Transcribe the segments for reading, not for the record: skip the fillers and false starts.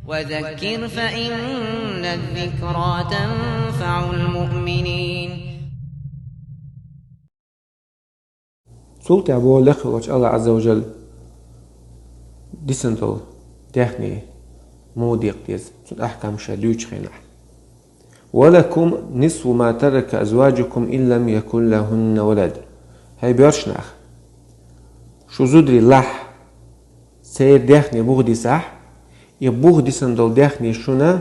وذكر فإن الذكرى تنفع المؤمنين. سلطة أبو لخوش الله عز وجل ديسنتل دهني موديق ديز أحكام شادوش خينح. ولكم نصف ما ترك أزواجكم إن لم يكن لهن ولد. هاي بيرشناخ شو زودري لح سير دهني بغدي صح يبغدي سندل دهني شونا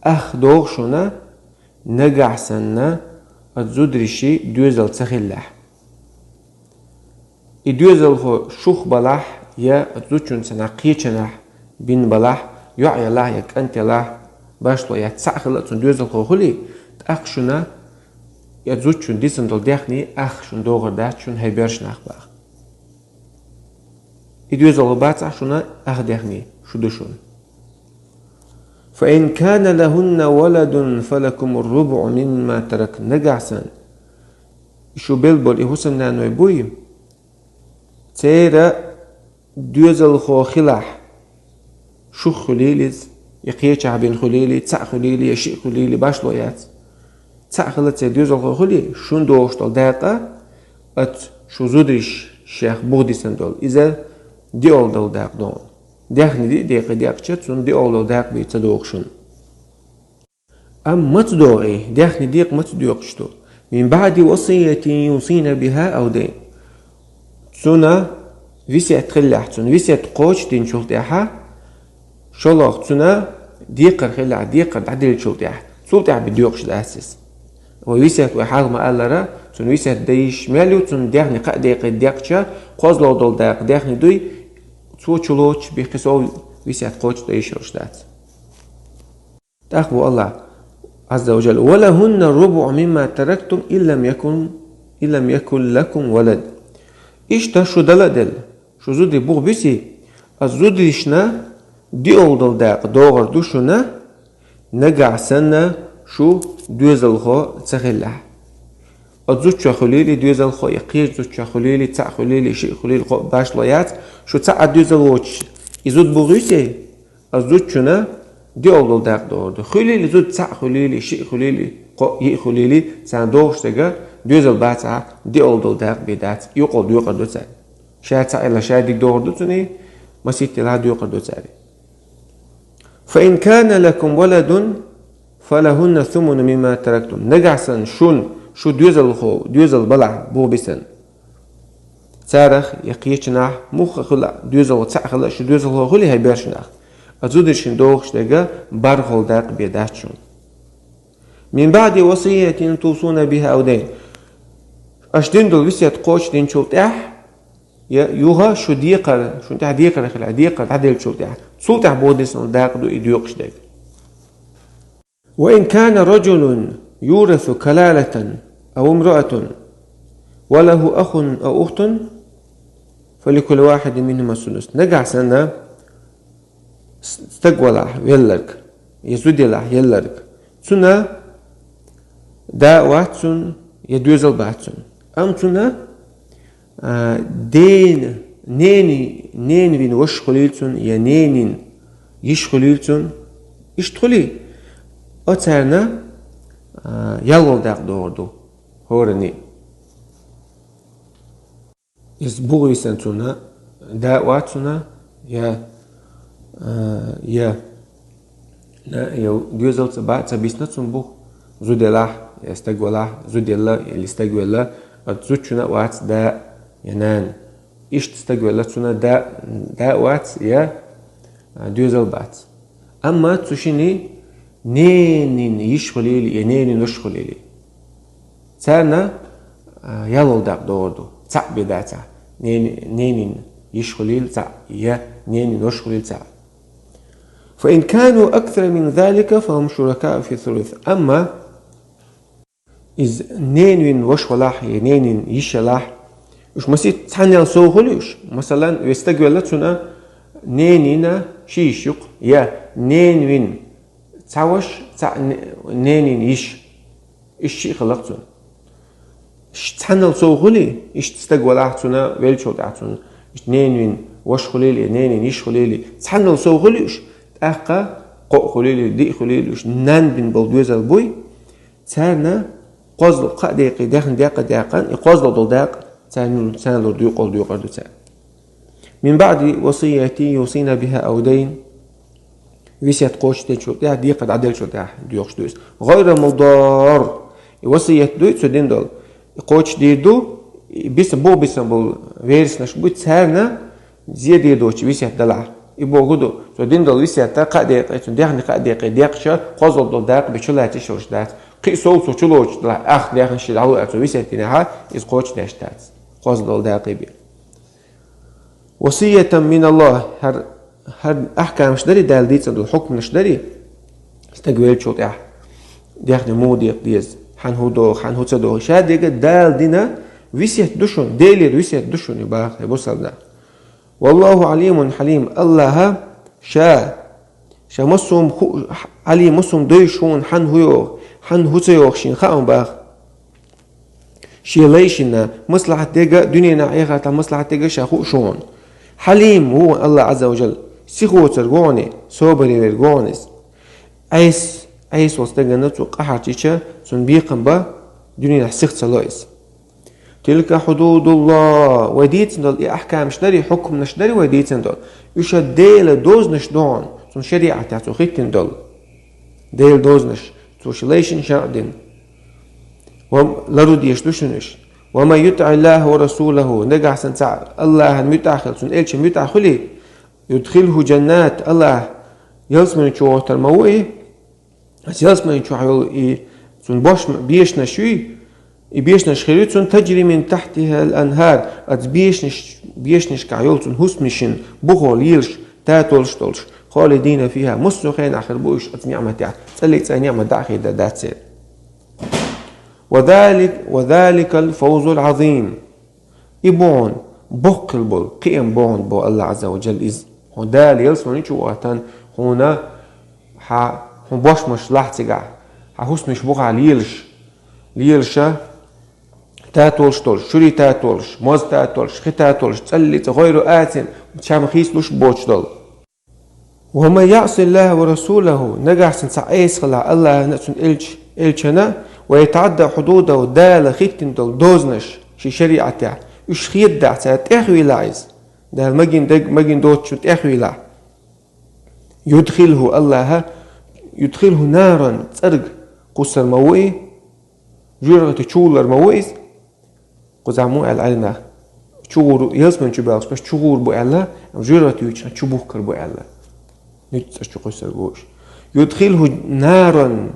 أخ دوغ شونا نقع سنة أتزودري شي دوزل تسخيل لح إدوزل خو شوخ بلح يا أتزوجون سنة قيتشنح بين بلح يعي الله يك أنت الله باشلو يا تسخيل دوزل خو خلي أخ شونا يتزوجون دي سندل دهني أخ شون دوغر ده شون هاي بيرشناخ باخ إدوزل باتع شونا أخ دهني شو دشون. فإن كان لهن ولد فلكم الربع مما ترك نقعسا شو بلبل إهوسن نانو يبوي تيرا دوزل خو خلاح شو خليلز يقيتش عبين خليلي تسع خليلي يشيء خليلي باش لويات تسع خلت دوزل خو خلي شون دوشتل داقة أت شو زودريش شيخ بغدي سندول إذا دي أولدل داق دون داخني دي دقيقة داقشت سون دي أولو داق بيتدوغشون أم متدوغي داخني ديق متدوغشتو من بعد وصية يوصين بها أو دين سونا ويسية تخلح سون ويسية قوش دين شوف داحا شلوغ سونا ديقر خلع ديقر عدل شوف داح سوف داح بدوغش الأساس وويسية وحاض ما قال لرا سون ويسية دايش ماليو سون داخني قا دقيقة داقشا قوزلو دول داق داخني دوي تشلوش بيقصوا ويسيات قوش تيشرش دات تأخذوا الله عز وجل ولهن الربع مما تركتم إن لم يكن لكم ولد إيش تشو دلدل شو زودي بوغ بيسي الزوديشنا دي أولدل داق دوغر دوشنا نقع سنة شو دوزل خو تسخلح أتزوج خليلي دوزل خو يقير زوج خليلي تاع خليلي شيء خليلي خو باش ليات شو تاع دوزل وش يزود بغيسي أتزوج شنا دي أولو داق دور خليلي زود تاع خليلي شيء خليلي خو ي خليلي سان دوش تجا دوزل باتع دي أولو داق بدات يقول دو تاني شاي تاع إلا شاي دي دور دو تاني ما سيت لا يقول دو تاني فإن كان لكم ولد فلهن ثمن مما تركتم نجعسن شو دوزل بلع بو بسن تارخ يقيتشناح موخ خلا دوزل وتسع خلا شو دوزل هو خلي هاي بيرشناح أزودرشن دوغش دقا بارخل داق بيداتشون من بعد وصية توصون بها أو دين أشدين دول وسية قوش دين شو تاح يوها شو ديقر شو تاح ديقر خلا ديقر عدل شو تاح شو تاح بودسن داق دو إديوقش داق وإن كان رجل يورث كلالة أو امرأة وله أخ أو أخت فلكل واحد منهما الثلث نقع سنة استقوله يلرك يزودله يلرك سنة دا واتسون يدوزل باتسون أم سنة دين نين بين وش خليلتون يا نين يش خليلتون يشتخلي أترنا يالول داق دوردو هورني يزبوغي سنتونا دا واتسونا يا جوزل تبع تبيسنا تنبوغ زودلاح يستقولاح زودلا اللي استقولا تزوجنا وات دا ينان إيش تستقولا تسونا دا وات يا جوزل بات أما تشيني نين يشخليلي ينين يشخليلي سانا يالول داق دوردو تاع بداتا نين يشخليل تاع يا نين يشخليل تاع فإن كانوا أكثر من ذلك فهم شركاء في الثلث أما إذ نين وشخلاح ينين يشلاح وش مسيت تحني سوغلوش مثلا يستقبلتنا نينينا شيشق يا نين تعوش تاع نين يش إيش خلقتون إيش تحنل سوغلي إيش تستقبل أحتنا ويلشو تاعتون إيش نين وش خليلي نين يش خليلي تحنل سوغليش أخا قو خليل دي خليل وش نان بن بلدوز البوي سارنا قازل قديق داخن داق داقان قازل دول داق سان لو ديو قول ديو قردو سان من بعد وصيتي يوصينا بها أو دين وصيت قوش تنشو ده دي قد عدل شو ده ديوخش دوس غير مضار وصيت دوت سودين دول قوش دي دو بيسم بول ويرس نش بوت سارنا زيادة دوش وصيت دلع يبو غدو سودين دول وصيت قديق داخن قديق داقشا قازل دول داق بشلا تشوش ده قي سول سوچلوچ دلع اخ داخن شدعو اتو وصيت نها از قوش داشتات قازل دول داق بي وصية من الله هر أحكام مش داري دال ديت عند الحكم مش داري استقبل شو تاع ديخ نمودي ديز حن هودو حن هوتسدو شاد ديك دال دينا ويسيت دوشون ديلي ويسيت دوشون يبقى يبصل ده والله عليم حليم الله شا مسوم علي مسوم دوشون حن هوتسيو شين خاون باخ شي ليشنا مصلحة ديجا دنيا عيغة مصلحة ديجا شاخو شون حليم هو الله عز وجل سيخو ترغوني صوبري ورغونيس ايس وستغنتو قحرتيچا سن بيقن با دنيا سيخت سلايس تلك حدود الله وديت دول احكام شدري حكم نشدري وديت دول يشديل دوز نشدون سن شريعه تاعتو خيتن دول ديل دوزنش سوشيليشن شادين ولرد يشدوشنش وما يطع الله ورسوله نجح سنسع الله المتأخر سن إلش متأخلي يدخله جنات الله يلسمن شو ترموي يلسمن شو حيل سن باش بيشنا شوي بيشنش خيرت سن تجري من تحتها الأنهار بيشنش كعيول سن هسمشن بخول يلش تاتولش تولش خالدين فيها مسلخين آخر بوش أتميع متاع سليت نعمة داخل دات سير وذلك الفوز العظيم يبون بق البول قيم بون بو الله عز وجل إز هدال يلسون يشو وقتان هنا هون باش مش لحتجع هوس مش بقع ليلشا تاتولش تولش شوري تاتولش موز تاتولش خي تاتولش تسلي تغيرو آتن شام خيس لوش بوش دول وما يعصي الله ورسوله نجح سنسع ايس خلع الله نسون إلشنا ويتعدى حدوده دال خيتن دول دوزنش شي شريعة تاع يش خيت دع تاخوي لايز دال مجين دوت شو تاخوي لا يدخله نارا تسرق قصر موئي جرغة تشولر موئيز قزعمو علينا تشور يلسمن تشباوس بس تشور بو الله جرغة يوچنا تشبوكر بو الله نتسش قصر غوش يدخله نارا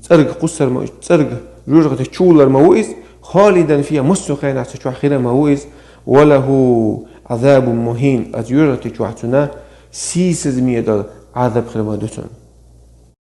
تسرق قصر موئيز تسرق جرغة تشولر موئيز خالدا فيها مسخين عشان خير موئيز وله عذاب مهين أجرة تجوعتنا سيسز ميدال عذاب خير ما دوتون